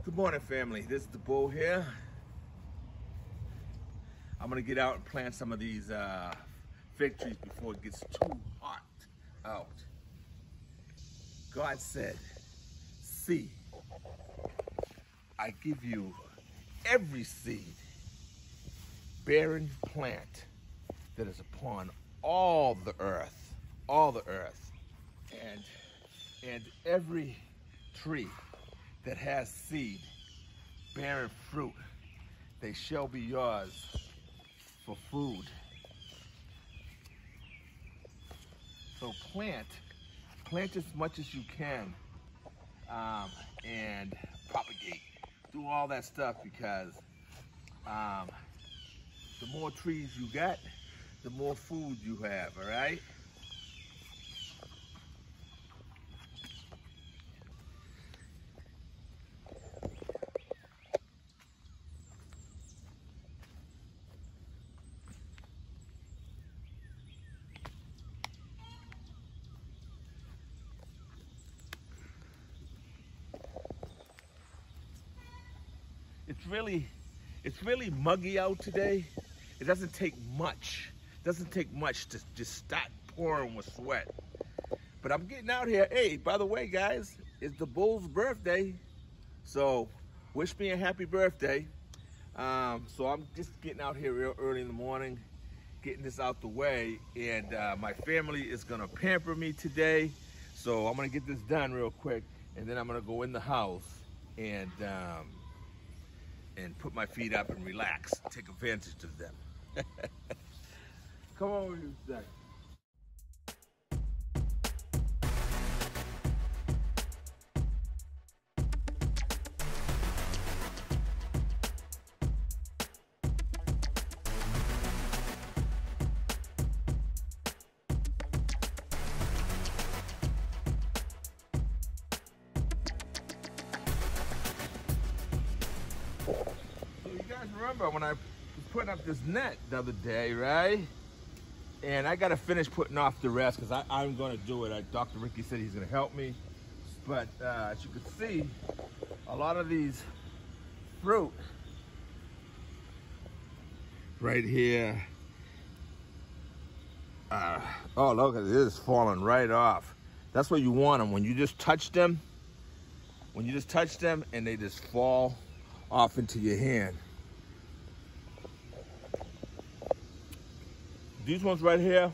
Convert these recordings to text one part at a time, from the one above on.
Good morning, family. This is the Bull here. I'm gonna get out and plant some of these fig trees before it gets too hot out. God said, see, I give you every seed bearing plant that is upon all the earth, and every tree that has seed bearing fruit, they shall be yours for food. So plant as much as you can, and propagate. Do all that stuff because the more trees you got, the more food you have, all right? It's really muggy out today. It doesn't take much. It doesn't take much to just start pouring with sweat. But I'm getting out here. Hey, by the way, guys, it's the Bull's birthday. So wish me a happy birthday. So I'm just getting out here real early in the morning, getting this out the way. And my family is gonna pamper me today. So I'm gonna get this done real quick. And then I'm gonna go in the house and put my feet up and relax, take advantage of them. Come on with you, Zach. So you guys remember when I was putting up this net the other day, right? And I gotta finish putting off the rest because I'm gonna do it. Dr. Ricky said he's gonna help me. But as you can see, a lot of these fruit right here, oh look at this, falling right off. That's what you want them, when you just touch them, and they just fall off into your hand. These ones right here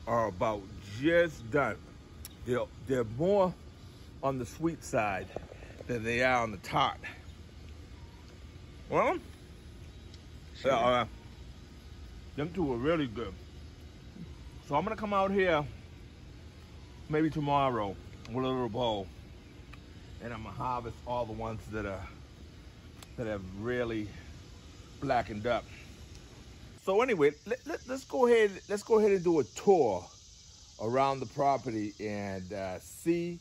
are about just done. They're more on the sweet side than they are on the tart. Well, sure. Them two are really good. So I'm gonna come out here maybe tomorrow with a little bowl, and I'm gonna harvest all the ones that have really blackened up. So anyway, let's go ahead and do a tour around the property and see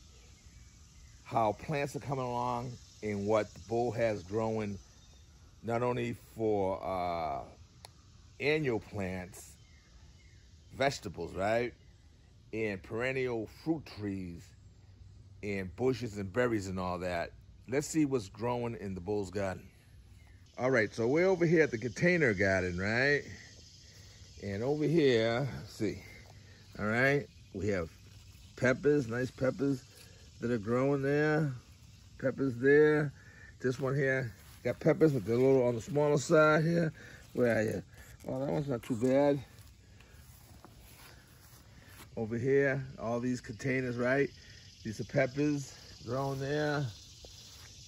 how plants are coming along and what the Bull has growing, not only for annual plants, vegetables, right? And perennial fruit trees and bushes and berries and all that. Let's see what's growing in the Bull's garden. All right, so we're over here at the container garden, right? And over here, let's see, all right, we have peppers, nice peppers that are growing there. Peppers there. This one here, got peppers, but they're a little on the smaller side here. Where are you? Oh, that one's not too bad. Over here, all these containers, right? These are peppers growing there.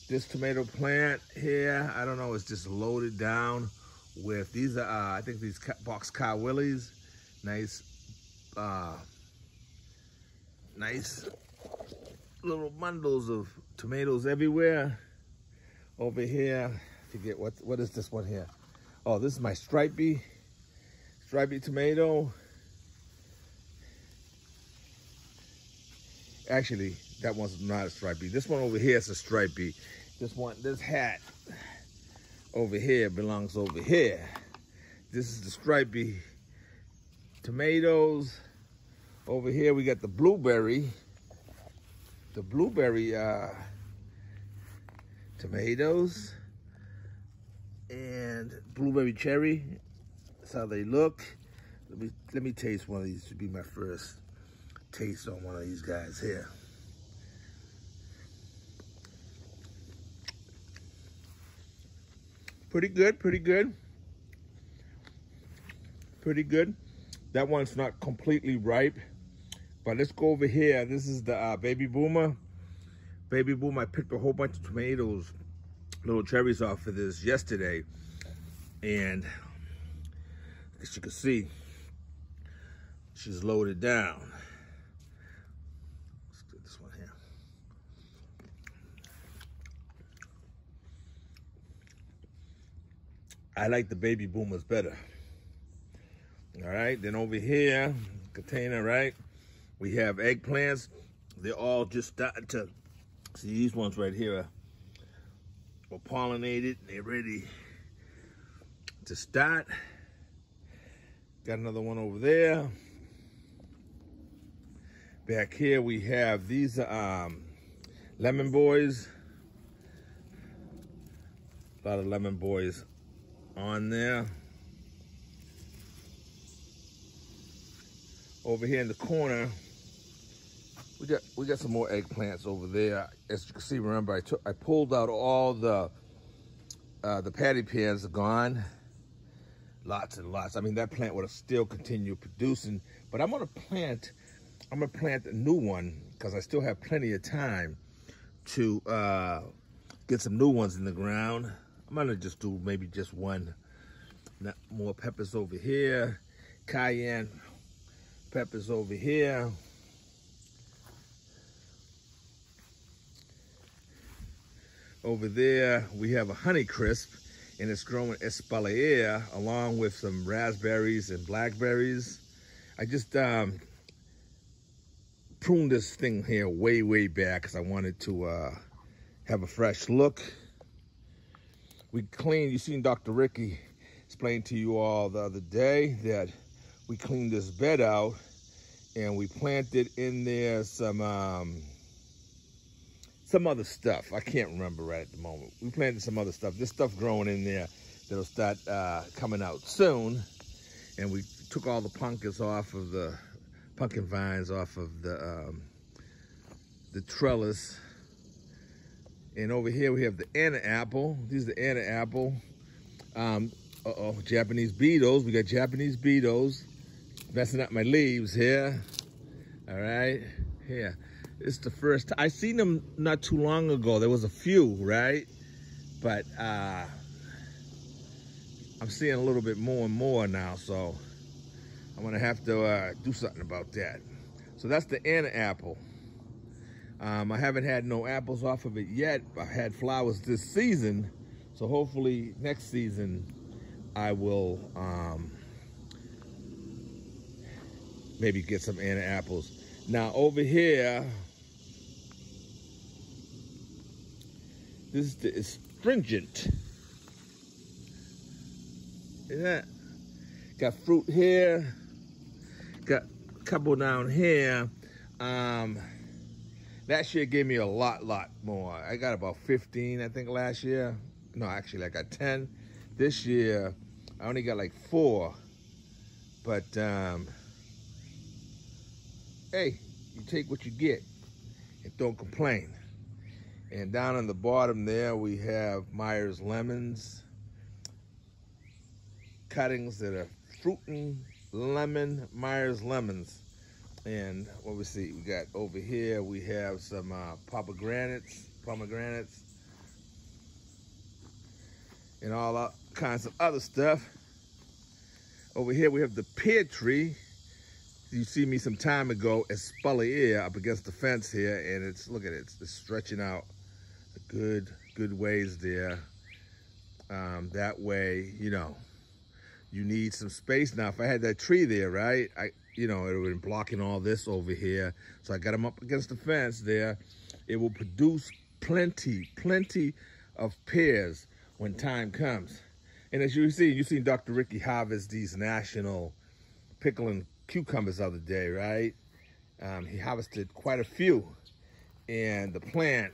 This tomato plant here, I don't know, it's just loaded down with, these are, I think these boxcar willies. Nice, nice little bundles of tomatoes everywhere. Over here, I forget what is this one here? Oh, this is my stripy tomato. Actually, that one's not a stripy. This one over here is a stripy. This hat over here belongs over here. This is the stripy tomatoes. Over here we got the blueberry. The blueberry tomatoes, and blueberry cherry. That's how they look. Let me taste one of these. Should be my first taste on one of these guys here. Pretty good, pretty good. Pretty good. That one's not completely ripe, but let's go over here. This is the Baby Boomer. Baby Boomer, I picked a whole bunch of tomatoes, little cherries off of this yesterday, and as you can see, she's loaded down. Let's get this one here. I like the Baby Boomers better. All right, then over here, container, right? We have eggplants. They're all just starting to, see these ones right here are pollinated. They're ready to start. Got another one over there. Back here we have these lemon boys. A lot of lemon boys on there. Over here in the corner, we got some more eggplants over there. As you can see, remember I pulled out all the patty pans are gone. Lots and lots. I mean, that plant would have still continued producing, but I'm gonna plant a new one because I still have plenty of time to get some new ones in the ground. I'm gonna just do maybe just one. Not more peppers over here. Cayenne peppers over here. Over there, we have a Honeycrisp, and it's growing espalier along with some raspberries and blackberries. I just pruned this thing here way back because I wanted to have a fresh look. We cleaned, you seen Dr. Ricky explain to you all the other day that we cleaned this bed out and we planted in there some other stuff. I can't remember right at the moment. We planted some other stuff. This stuff growing in there that'll start coming out soon. And we took all the pumpkins off of the pumpkin vines off of the trellis. And over here we have the Anna apple. These are the Anna apple. Japanese beetles. We got Japanese beetles messing up my leaves here. All right, here. It's the first time. I seen them not too long ago. There was a few, right? But I'm seeing a little bit more and more now, so I'm gonna have to do something about that. So that's the Anna apple. I haven't had no apples off of it yet. I had flowers this season, so hopefully next season I will maybe get some Anna apples. Now over here, this is the astringent. See that? Got fruit here. Got a couple down here. Last year gave me a lot more. I got about 15, I think, last year. No, actually, I got 10. This year, I only got like 4. But, hey, you take what you get and don't complain. And down on the bottom there, we have Myers lemons. Cuttings that are fruiting lemon, Myers lemons. And what we see, we got over here, we have some pomegranates, and all kinds of other stuff. Over here, we have the pear tree. You see me some time ago, espalier up against the fence here, and it's, look at it, it's stretching out a good ways there. That way, you know, you need some space. Now, if I had that tree there, right, you know, it would have been blocking all this over here. So I got them up against the fence there. It will produce plenty of pears when time comes. And as you see, you've seen Dr. Ricky harvest these national pickling cucumbers the other day, right? He harvested quite a few. And the plant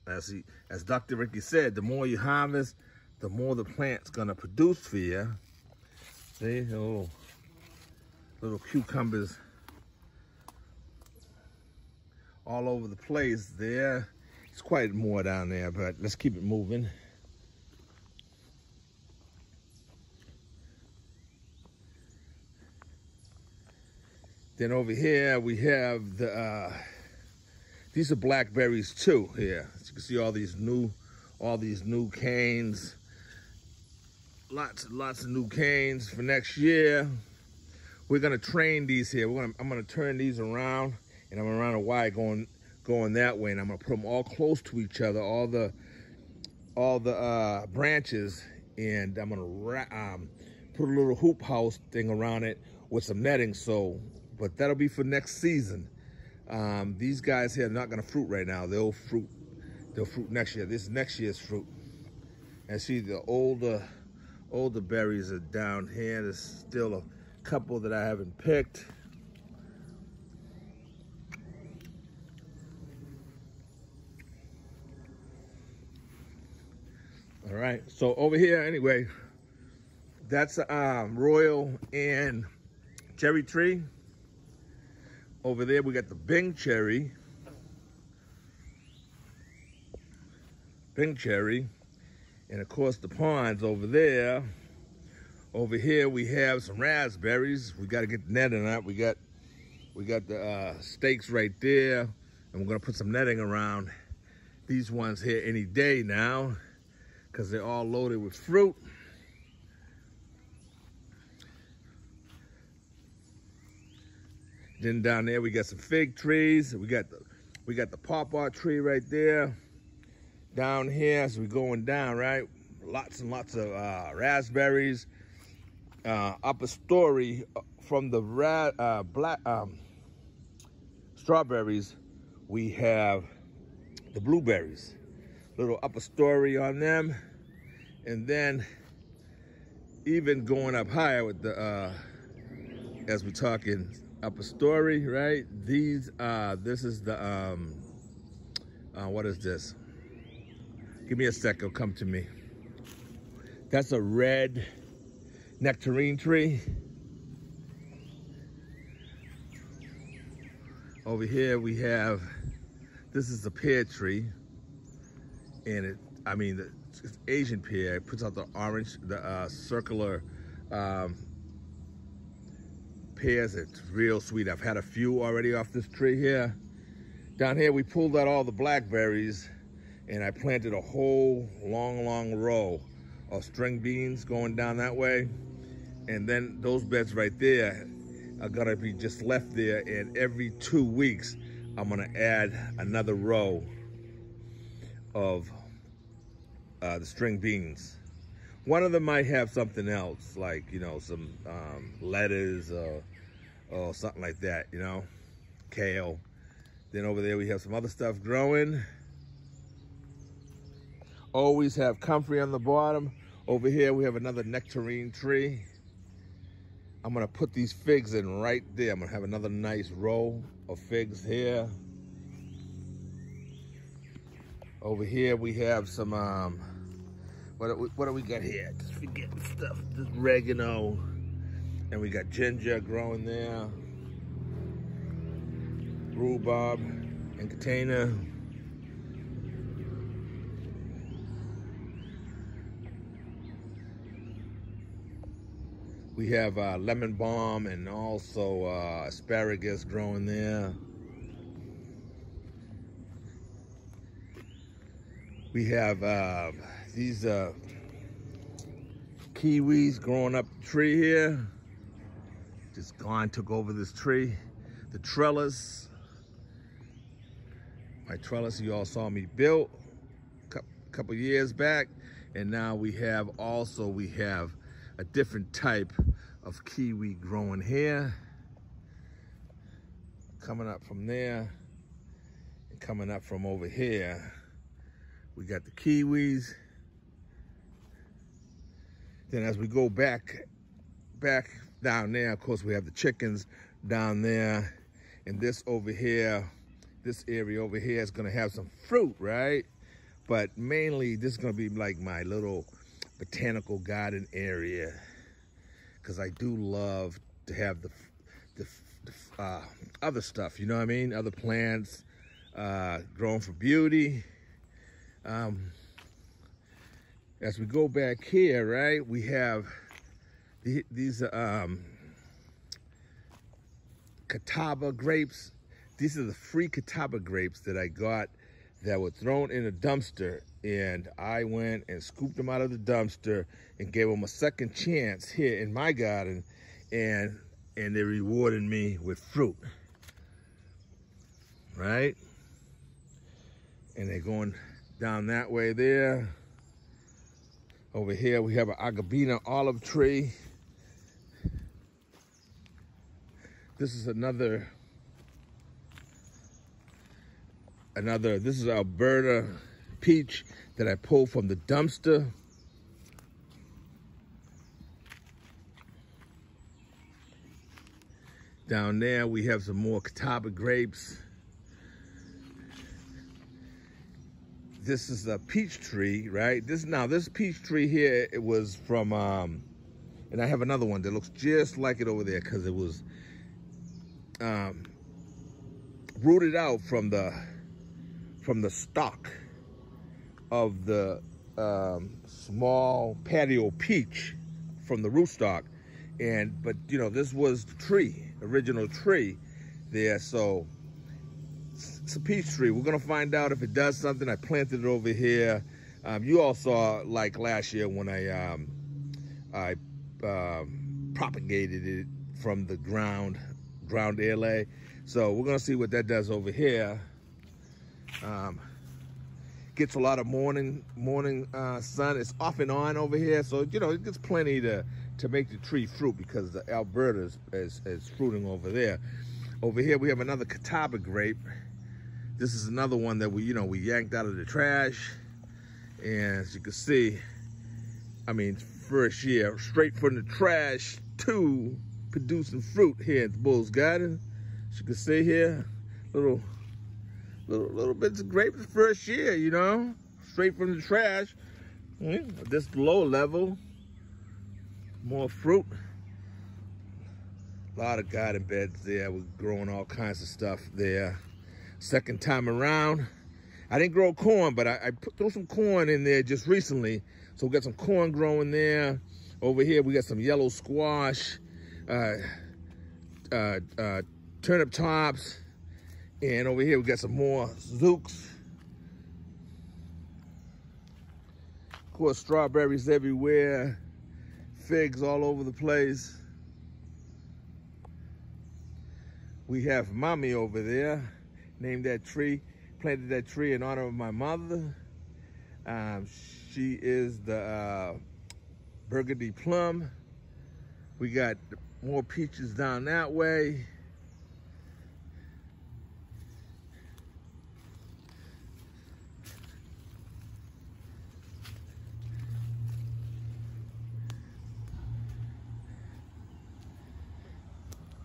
As Dr. Ricky said, the more you harvest, the more the plant's gonna produce for you. See, little cucumbers all over the place there. It's quite more down there, but let's keep it moving. Then over here we have the these are blackberries too here. As you can see, all these new canes. Lots of new canes for next year. We're gonna train these here. I'm gonna turn these around, and I'm gonna run a wire going that way, and I'm gonna put them all close to each other, all the branches, and I'm gonna put a little hoop house thing around it with some netting. But that'll be for next season. These guys here are not gonna fruit right now. They'll fruit next year. This is next year's fruit. And see, the older berries are down here. There's still a couple that I haven't picked. All right, so over here, anyway, that's royal and cherry tree. Over there, we got the Bing cherry. And of course, the ponds over there. Over here, we have some raspberries. We got to get the netting up. We got the stakes right there, and we're gonna put some netting around these ones here any day now, because they're all loaded with fruit. Then down there we got some fig trees. We got the pawpaw tree right there. Down here, as we're going down, right? Lots and lots of raspberries. Upper story from the strawberries, we have the blueberries. Little upper story on them, and then even going up higher with the as we're talking upper story, right? These this is the what is this? Give me a sec, it'll come to me. That's a red nectarine tree. Over here we have, this is the pear tree, and it's Asian pear. It puts out the orange, the circular pears. It's real sweet. I've had a few already off this tree here. Down here we pulled out all the blackberries, and I planted a whole long row of string beans going down that way. And then those beds right there are gonna be just left there, and every 2 weeks, I'm gonna add another row of the string beans. One of them might have something else, like, you know, some lettuce or something like that, you know, kale. Then over there we have some other stuff growing. Always have comfrey on the bottom. Over here we have another nectarine tree. I'm gonna put these figs in right there. I'm gonna have another nice row of figs here. Over here we have some, what do we got here? Just forgetting stuff, just oregano. And we got ginger growing there. Rhubarb and container. We have lemon balm and also asparagus growing there. We have these kiwis growing up the tree here. Just gone, took over this tree. The trellis. My trellis you all saw me build a couple years back. And now we have a different type of kiwi growing here. Coming up from there and coming up from over here. We got the kiwis. Then as we go back down there, of course, we have the chickens down there. And this over here, this area over here is gonna have some fruit, right? but mainly this is gonna be like my little botanical garden area, because I do love to have the other stuff, you know what I mean? Other plants grown for beauty. As we go back here, right, we have these Catawba grapes. These are the free Catawba grapes that I got that were thrown in a dumpster, and I went and scooped them out of the dumpster and gave them a second chance here in my garden, and they rewarded me with fruit, right? And they're going down that way there. Over here, we have an Agabina olive tree. This is another, this is Alberta peach that I pulled from the dumpster. Down there, we have some more Catawba grapes. This is a peach tree, right? This peach tree here, it was from, and I have another one that looks just like it over there, because it was rooted out from the stalk of the small patio peach from the rootstock. But you know, this was the tree, original tree there. So it's a peach tree. We're gonna find out if it does something. I planted it over here. You all saw, like last year, when I propagated it from the ground airlay. So we're gonna see what that does over here. Gets a lot of morning sun. It's off and on over here, so you know, it gets plenty to make the tree fruit, because the Alberta is fruiting over there. Over here we have another Catawba grape. This is another one that we yanked out of the trash, and as you can see, I mean, first year straight from the trash to producing fruit here at the Bulls Garden. As you can see here, little bits of grapes first year, you know, straight from the trash. This lower level, more fruit. A lot of garden beds there. We're growing all kinds of stuff there. Second time around, I didn't grow corn, but I threw some corn in there just recently. So we got some corn growing there. Over here, we got some yellow squash, turnip tops. And over here, we got some more zooks. Of course, strawberries everywhere. Figs all over the place. We have Mommy over there. Named that tree, planted that tree in honor of my mother. She is the burgundy plum. We got more peaches down that way.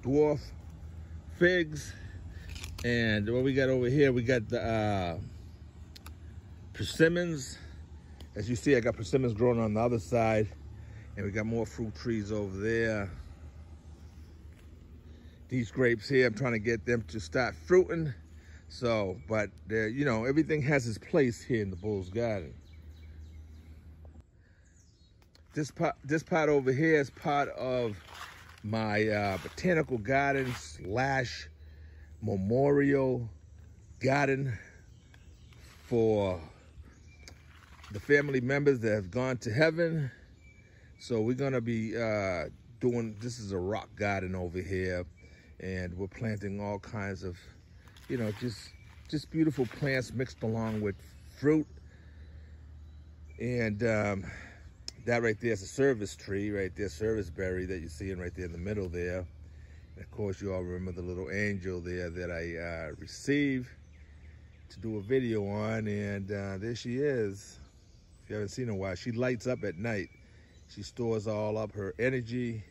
Dwarf figs. And what we got over here, we got the persimmons. As you see, I got persimmons growing on the other side, and we got more fruit trees over there. These grapes here, I'm trying to get them to start fruiting. So, but you know, everything has its place here in the Bulls Garden. This pot over here is part of my botanical garden / memorial garden for the family members that have gone to heaven. So we're gonna be this is a rock garden over here, and we're planting all kinds of, you know, just beautiful plants mixed along with fruit. And that right there is a service tree right there, service berry that you're seeing right there in the middle there. And of course, you all remember the little angel there that I received to do a video on, and there she is. If you haven't seen her in a while, she lights up at night. She stores all up her energy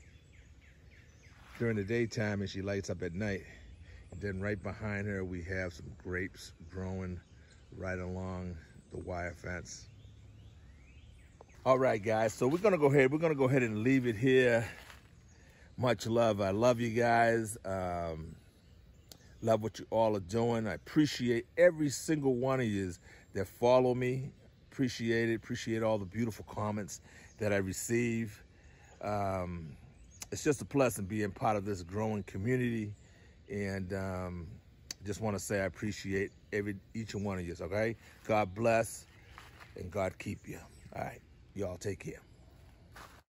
during the daytime, and she lights up at night. And then right behind her, we have some grapes growing right along the wire fence. All right, guys, so we're gonna go ahead and leave it here. Much love. I love you guys. Love what you all are doing. I appreciate every single one of you that follow me. Appreciate it. Appreciate all the beautiful comments that I receive. It's just a blessing being part of this growing community. And just want to say I appreciate each and one of you, okay? God bless and God keep you. All right, y'all take care.